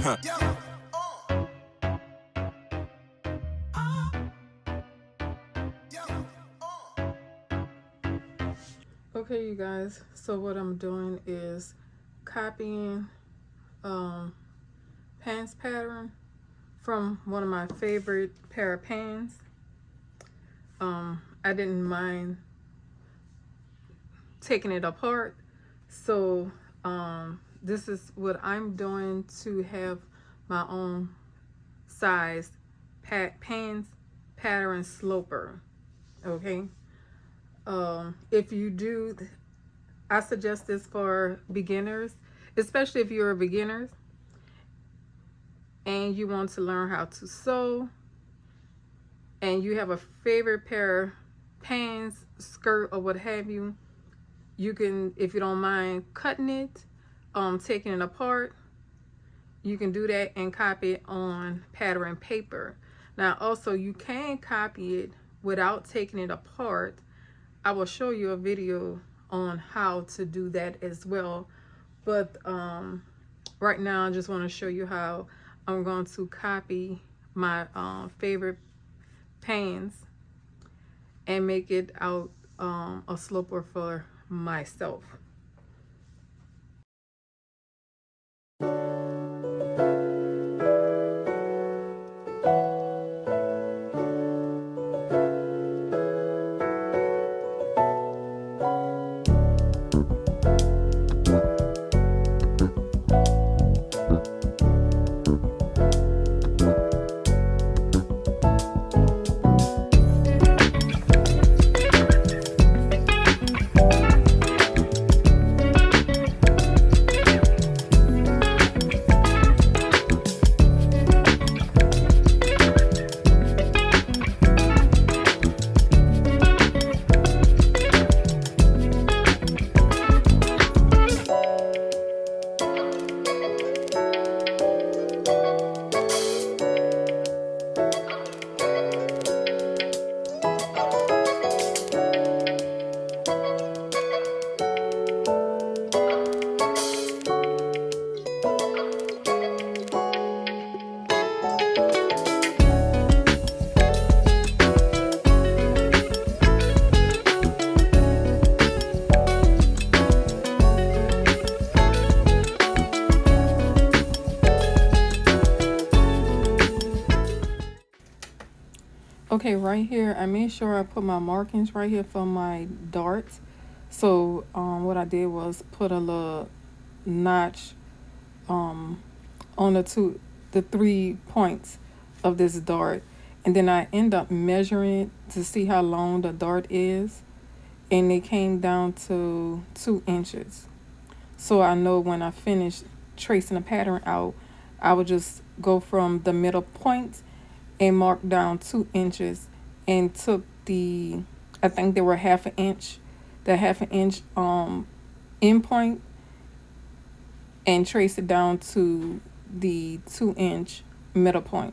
Huh. Okay, you guys, so what I'm doing is copying pants pattern from one of my favorite pair of pants. I didn't mind taking it apart, so this is what I'm doing to have my own size pants pattern sloper. Okay, if you do, I suggest this for beginners, especially if you're a beginner and you want to learn how to sew and you have a favorite pair of pants, skirt, or what have you. You can, if you don't mind cutting it, taking it apart, you can do that and copy it on pattern paper. Now also you can copy it without taking it apart. I will show you a video on how to do that as well, but right now I just want to show you how I'm going to copy my favorite pants and make it out a sloper for myself. Okay, right here, I made sure I put my markings right here for my darts. So what I did was put a little notch on the 3 points of this dart, and then I end up measuring it to see how long the dart is, and it came down to 2 inches. So I know when I finish tracing the pattern out, I would just go from the middle point and mark down 2 inches and took the, I think they were half an inch, the half an inch end point, and trace it down to the 2-inch middle point.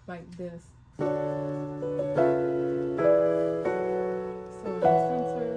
like this. So the center.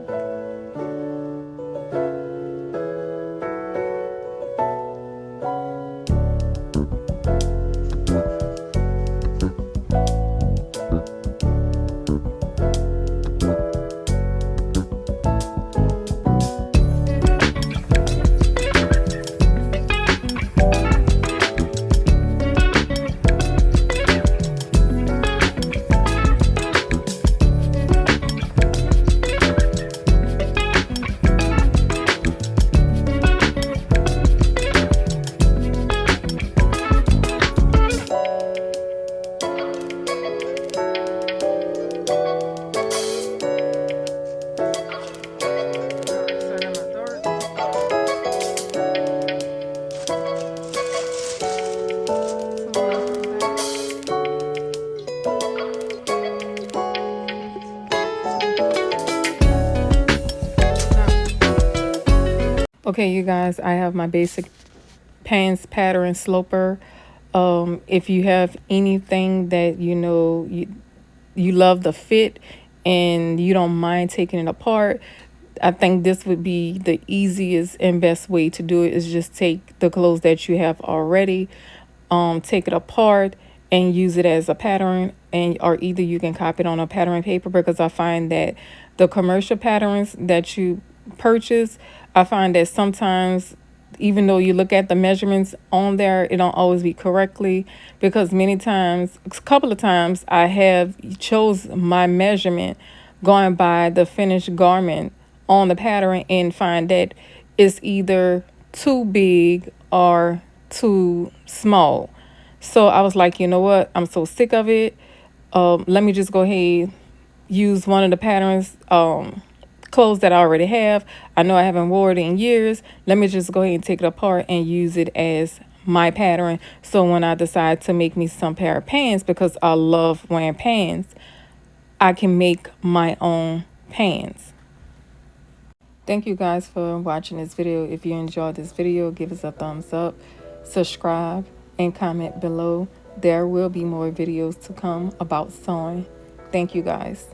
So I got my dart. So when I put okay, you guys, I have my basic pants pattern sloper. If you have anything that you love the fit and you don't mind taking it apart, I think this would be the easiest and best way to do it is just take the clothes that you have already, take it apart and use it as a pattern, and or either you can copy it on a pattern paper, because I find that the commercial patterns that you purchase, I find that sometimes even though you look at the measurements on there, it don't always be correctly, because many times, a couple of times, I have chose my measurement going by the finished garment on the pattern and find that it's either too big or too small. So I was like, you know what? I'm so sick of it. Let me just go ahead, use one of the patterns, clothes that I already have. I know I haven't worn it in years. Let me just go ahead and take it apart and use it as my pattern. So when I decide to make me some pair of pants, because I love wearing pants, I can make my own pants. Thank you guys for watching this video. If you enjoyed this video, give us a thumbs up, subscribe, and comment below. There will be more videos to come about sewing. Thank you guys.